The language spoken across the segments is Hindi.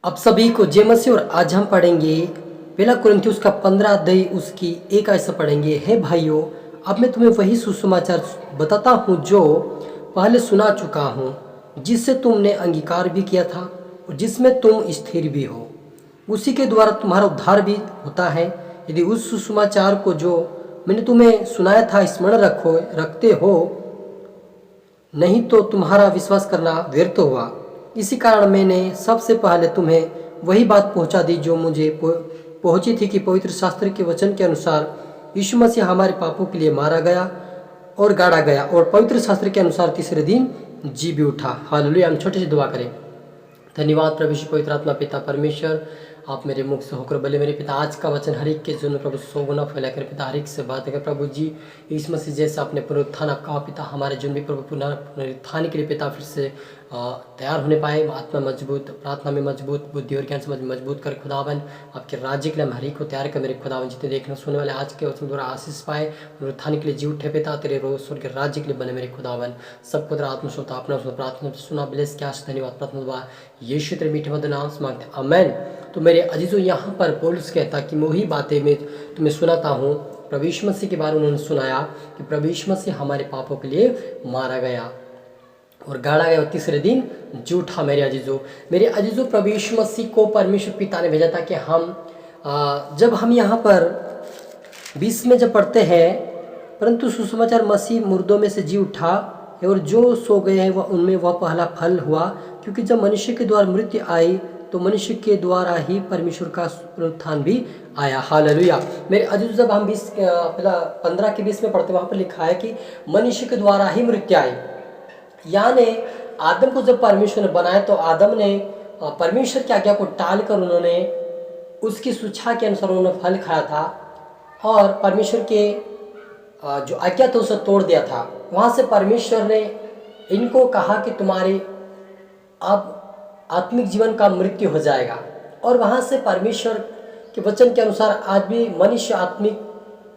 आप सभी को जय मसीह। और आज हम पढ़ेंगे पहला कुरिन्थियों का 15 अध्याय उसकी 1 आयत से पढ़ेंगे। हे भाइयों, अब मैं तुम्हें वही सुसमाचार बताता हूँ जो पहले सुना चुका हूँ, जिससे तुमने अंगीकार भी किया था और जिसमें तुम स्थिर भी हो। उसी के द्वारा तुम्हारा उद्धार भी होता है। यदि उस सुसमाचार को जो मैंने तुम्हें सुनाया था स्मरण रखते हो, नहीं तो तुम्हारा विश्वास करना व्यर्थ हुआ। इसी कारण मैंने सबसे पहले तुम्हें वही बात पहुंचा दी जो मुझे पहुंची थी कि पवित्र शास्त्र के वचन के अनुसार यीशु मसीह हमारे पापों के लिए मारा गया और गाड़ा गया और पवित्र शास्त्र के अनुसार तीसरे दिन जी भी उठा। हालेलुया। हम छोटे से दुआ करें। धन्यवाद प्रभु यीशु पवित्र आत्मा पिता परमेश्वर, आप मेरे मुख से होकर बोले मेरे पिता, आज का वचन हर एक के जीवन में प्रभु 100 गुना फैला कर पिता हर एक से बात है प्रभु जी। इस मसीह जैसे आपने पुनरुत्थान कहा पिता, हमारे जीवन में प्रभु पुनरुत्थान के लिए पिता फिर से तैयार होने पाए, आत्मा मजबूत, प्रार्थना में मजबूत, बुद्धि और ज्ञान से मजबूत कर खुदावन आपके राज्य के लिए हम हर एक को तैयार कर मेरे खुदावन। जितने देखने सुनने वाले आज के वचन द्वारा आशीष पाए, पुनरुत्थान के लिए जी उठे पिता, तेरे रोज स्वर्ग के राज्य के लिए बने मेरे खुदावन। सबको तेरा आत्मश्रोता अपना प्रार्थना सुना बिलेस क्या धन्यवाद। प्रार्थना दुआ यीशु तेरे मीठे मधुर नाम से मांगते आमेन। तो मेरे अजीजों, यहाँ पर पौलुस कहता कि मैं वही बातें मैं तुम्हें सुनाता हूँ। प्रभु यीशु मसीह के बारे में उन्होंने सुनाया कि प्रभु यीशु मसीह हमारे पापों के लिए मारा गया और गाड़ा गया और तीसरे दिन जी उठा। मेरे अजीजों, प्रभु यीशु मसीह को परमेश्वर पिता ने भेजा था कि हम जब हम यहाँ पर 20 में जब पढ़ते हैं, परंतु सुसमाचार मसीह मुर्दों में से जी उठा और जो सो गए हैं वह उनमें वह पहला फल हुआ, क्योंकि जब मनुष्य के द्वारा मृत्यु आई तो मनुष्य के द्वारा ही परमेश्वर का पुनरुत्थान भी आया। हालेलुया। मेरे अजीज, जब हम 15 के 20 में पढ़ते वहाँ पर लिखा है कि मनुष्य के द्वारा ही मृत्यु आई, यानी आदम को जब परमेश्वर ने बनाया तो आदम ने परमेश्वर की आज्ञा को टालकर उन्होंने उसकी शिक्षा के अनुसार उन्होंने फल खाया था और परमेश्वर के जो आज्ञा था उसे तोड़ दिया था। वहाँ से परमेश्वर ने इनको कहा कि तुम्हारे अब आत्मिक जीवन का मृत्यु हो जाएगा, और वहाँ से परमेश्वर के वचन के अनुसार आज भी मनुष्य आत्मिक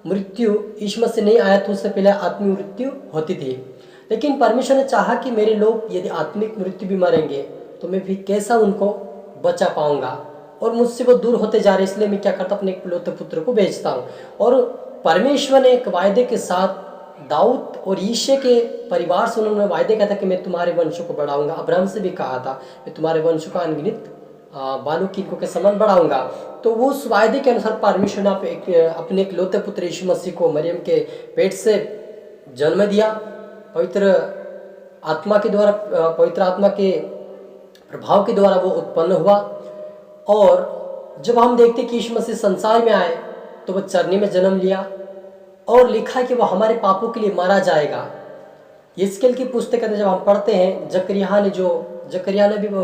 मृत्यु यीशु मसीह नहीं आया तो उससे पहले आत्मिक मृत्यु होती थी। लेकिन परमेश्वर ने चाहा कि मेरे लोग यदि आत्मिक मृत्यु भी मरेंगे तो मैं भी कैसा उनको बचा पाऊंगा, और मुझसे वो दूर होते जा रहे, इसलिए मैं क्या करता अपने इकलौते पुत्र को भेजता हूँ। और परमेश्वर ने एक वायदे के साथ दाऊद और यीशे के परिवार से उन्होंने वायदे किया था कि मैं तुम्हारे वंशों को बढ़ाऊंगा। अब्राहम से भी कहा था मैं तुम्हारे वंशों का अनगिनत बालू कीटों के समान बढ़ाऊंगा। तो वो उस वायदे के अनुसार परमेश्वर ने अपने इकलौते पुत्र यीशु मसीह को मरियम के पेट से जन्म दिया, पवित्र आत्मा के द्वारा, पवित्र आत्मा के प्रभाव के द्वारा वो उत्पन्न हुआ। और जब हम देखते कि यीशु मसीह संसार में आए तो वह चरनी में जन्म लिया और लिखा कि वह हमारे पापों के लिए मारा जाएगा। यिसकेल की पुस्तक में जब हम पढ़ते हैं, जकरिया ने भी वो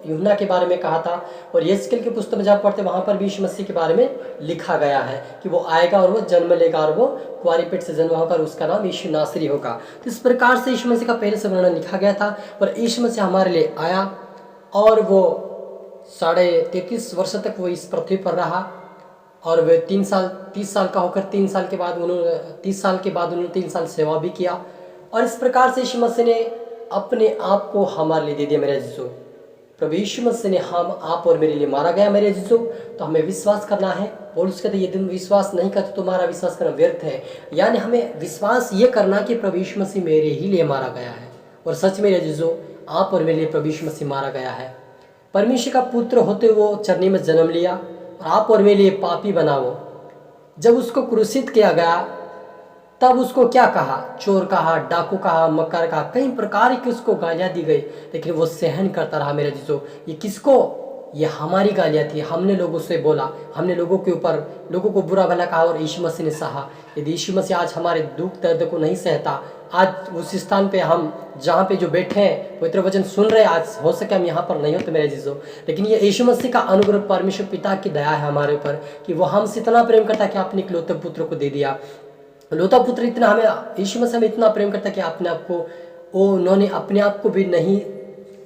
यूहन्ना के बारे में कहा था, और यिसकेल की पुस्तक में जब पढ़ते हैं वहाँ पर भी यीशु मसीह के बारे में लिखा गया है कि वो आएगा और वो जन्म लेगा और वो कुंवारी पेट से जन्म होकर उसका नाम यीशु नासरी होगा। तो इस प्रकार से यीशु मसीह का पहले से वर्णन लिखा गया था, पर यीशु मसीह हमारे लिए आया और वो 33.5 वर्ष तक वो इस पृथ्वी पर रहा। और वे 30 साल का होकर 3 साल के बाद उन्होंने 30 साल के बाद उन्होंने 3 साल सेवा भी किया। और इस प्रकार से यीशु मसीह ने अपने आप को हमारे लिए दे दिया। मेरे अजीजों, प्रभु यीशु मसीह ने आप और मेरे लिए मारा गया। मेरे अजीजों, तो हमें विश्वास करना है। पौलुस कहते यदि तुम विश्वास नहीं करते तो तुम्हारा विश्वास करना व्यर्थ है। यानी हमें विश्वास ये करना कि प्रभु यीशु मसीह मेरे ही लिए मारा गया है। और सच मेरे अजीजों, आप और मेरे लिए प्रभु यीशु मसीह मारा गया है। परमेश्वर का पुत्र होते वो चरनी में जन्म लिया और आप और मेरे लिए पापी बना। वो जब उसको क्रूसित किया गया तब उसको क्या कहा? चोर कहा, डाकू कहा, मक्कार कहा, कई प्रकार की उसको गालियाँ दी गई, लेकिन वो सहन करता रहा। मेरे जीजो, ये किसको? ये हमारी गालियाँ थी। हमने लोगों से बोला, हमने लोगों के ऊपर लोगों को बुरा भला कहा और यीशु मसीह ने सहा। यदि यीशु मसीह आज हमारे दुख दर्द को नहीं सहता, आज उस स्थान पे हम जहाँ पे जो बैठे हैं पवित्र वचन सुन रहे हैं, आज हो सके हम यहाँ पर नहीं होते मेरे जीजो, लेकिन ये यीशु मसीह का अनुग्रह, परमेश्वर पिता की दया है हमारे ऊपर कि वो हमसे इतना प्रेम करता है कि अपने इकलौते पुत्र को दे दिया। इकलौता पुत्र इतना हमें, यीशु मसीह हमें इतना प्रेम करता है कि अपने आप को उन्होंने अपने आप को भी नहीं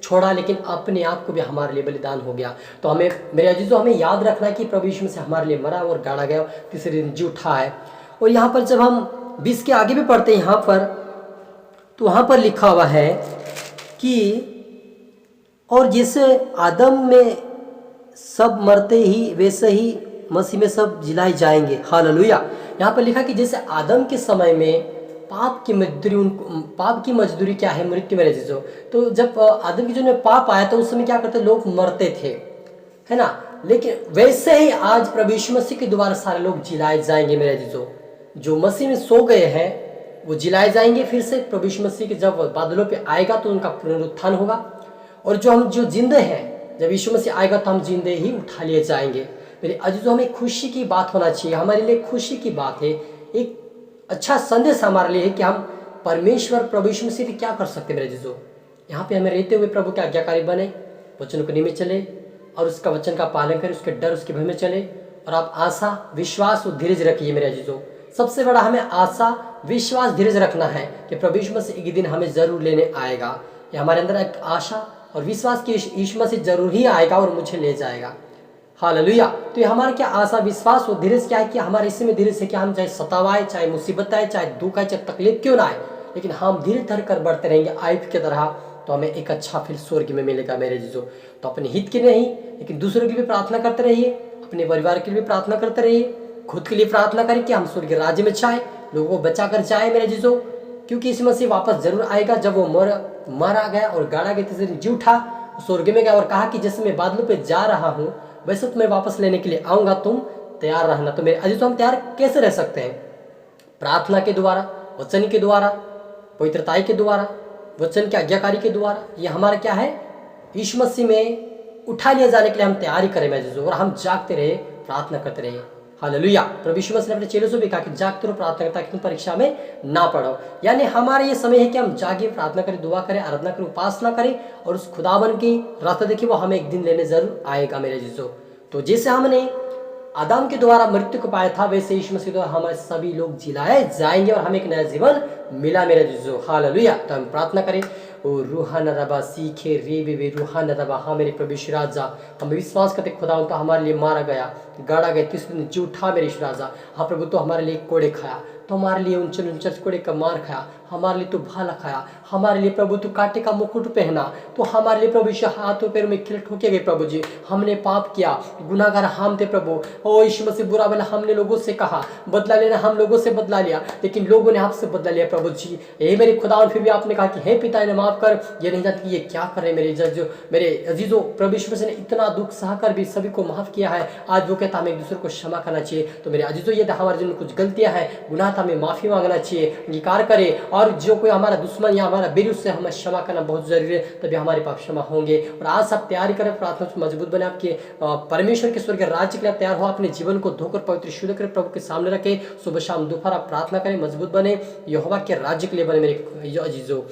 छोड़ा, लेकिन अपने आप को भी हमारे लिए बलिदान हो गया। तो हमें मेरे अजीजों, हमें याद रखना है कि प्रभु यीशु मसीह हमारे लिए मरा और गाड़ा गया, तीसरे दिन जी उठा है। और यहाँ पर जब हम 20 के आगे भी पढ़ते हैं यहाँ पर, तो वहाँ पर लिखा हुआ है कि और जैसे आदम में सब मरते ही वैसे ही मसीह में सब जिलाए जाएंगे। हालेलुया। यहाँ पर लिखा कि जैसे आदम के समय में पाप की मजदूरी क्या है? मृत्यु मेरे चीजों। तो जब आदम की जो में पाप आया तो उस समय क्या करते, लोग मरते थे, है ना। लेकिन वैसे ही आज प्रभु यीशु मसीह के द्वारा सारे लोग जिलाए जाएंगे मेरे चीजों। जो मसीह में सो गए हैं वो जिलाए जाएंगे फिर से। प्रभु यीशु मसीह के जब बादलों पे आएगा तो उनका पुनरुत्थान होगा। और जो जिंदे हैं, जब यीशु मसीह आएगा तो हम जिंदे ही उठा लिए जाएंगे। मेरे अजीजों, हमें खुशी की बात होना चाहिए, हमारे लिए खुशी की बात है। एक अच्छा संदेश हमारे लिए है कि हम परमेश्वर प्रभु यीशु मसीह पे क्या कर सकते हैं मेरे अजीजों। यहाँ पे हमें रहते हुए प्रभु के आज्ञाकारी बने, वचन को नियमित चले और उसका वचन का पालन करें, उसके डर उसके भय में चले। और आप आशा, विश्वास और धीरज रखिए मेरे अजीजों। सबसे बड़ा हमें आशा, विश्वास, धीरज रखना है कि प्रभु यीशु मसीह एक दिन हमें जरूर लेने आएगा। ये हमारे अंदर एक आशा और विश्वास कि यीशु मसीह जरूर ही आएगा और मुझे ले जाएगा। हालेलुया। तो ये हमारा क्या आशा, विश्वास और धीरज क्या है कि हमारे इसी में धीरज है कि हम चाहे सतावाए, चाहे मुसीबत आए, चाहे दुख आए, चाहे तकलीफ क्यों ना आए, लेकिन हम धीरे धर कर बढ़ते रहेंगे आयुब की तरह, तो हमें एक अच्छा फिर स्वर्ग में मिलेगा मेरे जीजो। तो अपने हित के नहीं लेकिन दूसरों के लिए प्रार्थना करते रहिए, अपने परिवार के लिए प्रार्थना करते रहिए, खुद के लिए प्रार्थना करें कि हम स्वर्ग राज्य में जाए, लोगों को बचा कर जाए मेरे जीजो। क्योंकि यीशु मसीह वापस जरूर आएगा। जब वो मारा गया और गाड़ा गया, तीसरे दिन जी उठा, स्वर्ग में गया और कहा कि जैसे मैं बादलों पे जा रहा हूँ वैसे तुम्हें वापस लेने के लिए आऊंगा, तुम तैयार रहना। तो मेरे अजीजों, हम तैयार कैसे रह सकते हैं? प्रार्थना के द्वारा, वचन के द्वारा, पवित्रताई के द्वारा, वचन के आज्ञाकारी के द्वारा। ये हमारा क्या है? यीशु मसीह में उठा लिए जाने के लिए हम तैयारी करें मेरे अजीजों, और हम जागते रहे, प्रार्थना करते रहे। हालेलुया। प्रभु यीशु मसीह ने अपने चेलों से भी कहा कि जागते रहो, प्रार्थना करो, ताकि तुम परीक्षा में ना पढ़ो। यानी हमारा ये समय है कि हम जागे, प्रार्थना करें, दुआ करें, आराधना करें, उपासना करें, और उस खुदावन की रास्ता देखिए, वो हमें एक दिन लेने जरूर आएगा मेरे अजीजों। तो जैसे हमने आदम के द्वारा मृत्यु को पाया था, वैसे यीशु मसीह द्वारा हमारे सभी लोग जिलाए जाएंगे और हमें एक नया जीवन मिला मेरे अजीजों। हालेलुया। तो हम प्रार्थना करें, ओ रूहान रबा सीखे रे वे रूहान रबा। हाँ मेरे प्रभु यीशु राजा, हम विश्वास करते खुदा तो हमारे लिए मारा गया, गाड़ा गया, तीसरे दिन जी उठा मेरे यीशु राजा। हाँ प्रभु, तो हमारे लिए कोड़े खाया, तो हमारे लिए उनचल कोड़े का मार खाया, हमारे लिए तो भाला खाया, हमारे लिए प्रभु तो कांटे का मुकुट पहना, तो हमारे लिए प्रभु यीशु हाथों पैरों में खिल ठोके गए प्रभु जी। हमने पाप किया, गुनाहगार हम थे प्रभु। ओ यीशु मसीह, बुरा भला हमने लोगों से कहा, बदला लेना हम लोगों से बदला लिया, लेकिन लोगों ने आपसे बदला लिया प्रभु जी। यही मेरे खुदा, फिर भी आपने कहा कि हे पिता इन्हें माफ कर, ये नहीं जानते कि ये क्या कर रहे मेरे अजीजों। प्रभु यीशु मसीह ने इतना दुख सहकर भी सभी को माफ किया है। आज वो कहता हमें एक दूसरे को क्षमा करना चाहिए। तो मेरे अजीजों, ये हमारे जिनमें कुछ गलतियां हैं, गुनाह था, हमें माफी मांगना चाहिए, अंगीकार करे। और जो कोई हमारा दुश्मन या हमारा वीर, उससे हमें क्षमा करना बहुत जरूरी है, तभी हमारे पाप क्षमा होंगे। और आज सब तैयारी करें, प्रार्थना से मजबूत बने, आपके परमेश्वर के स्वर्ग राज्य के लिए तैयार हो। अपने जीवन को धोकर पवित्र शुद्ध करें, प्रभु के सामने रखें, सुबह शाम दोपहर आप प्रार्थना करें, मजबूत बने, यहोवा के राज्य के लिए बने मेरे अजीजों।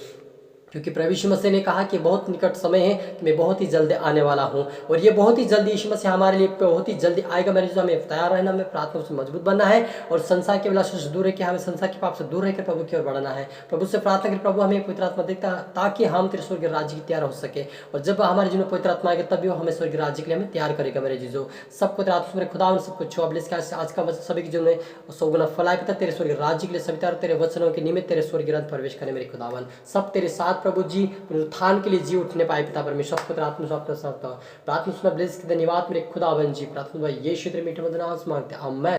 क्योंकि प्रभु यीशु मसीह ने कहा कि बहुत निकट समय है कि मैं बहुत ही जल्दी आने वाला हूँ, और ये बहुत ही जल्दी यीशु मसीह हमारे लिए बहुत ही जल्दी आएगा मेरे जो। हमें तैयार रहना, हमें प्रार्थना से मजबूत बनना है, और संसार के विलासों से दूर रह के हमें संसार के पाप से दूर रहकर प्रभु की ओर बढ़ना है। प्रभु से प्रार्थना करें, प्रभु हमें पवित्र आत्मा देखता, ताकि हम तेरे स्वर्ग राज्य की तैयार हो सके। और जब हमारे जीवन में पवित्र आत्मा आएगा, तभी वो हमें स्वर्ग राज्य के लिए हमें तैयार करेगा मेरे जीजो। सबको तेरे आत्मा में खुदा, उन सबको छुआ ब्लेस कर, आज का वचन सभी के जीवन में 100 गुना फलाए पिता, तेरे स्वर्ग राज्य के लिए सभी तैयार, तेरे वचनों के निमित्त तेरे स्वर्ग राज्य प्रवेश करें मेरे खुदावन। सब तेरे साथ प्रभु जी उत्थान के लिए जी उठने पाए पिता परमेश्वर, खुद प्रार्थना सुना ब्लेस, धन्यवाद मेरे खुदावन जी। प्रार्थना यीशु तेरे मीठे मधुर नाम से मांगते हैं, आमीन।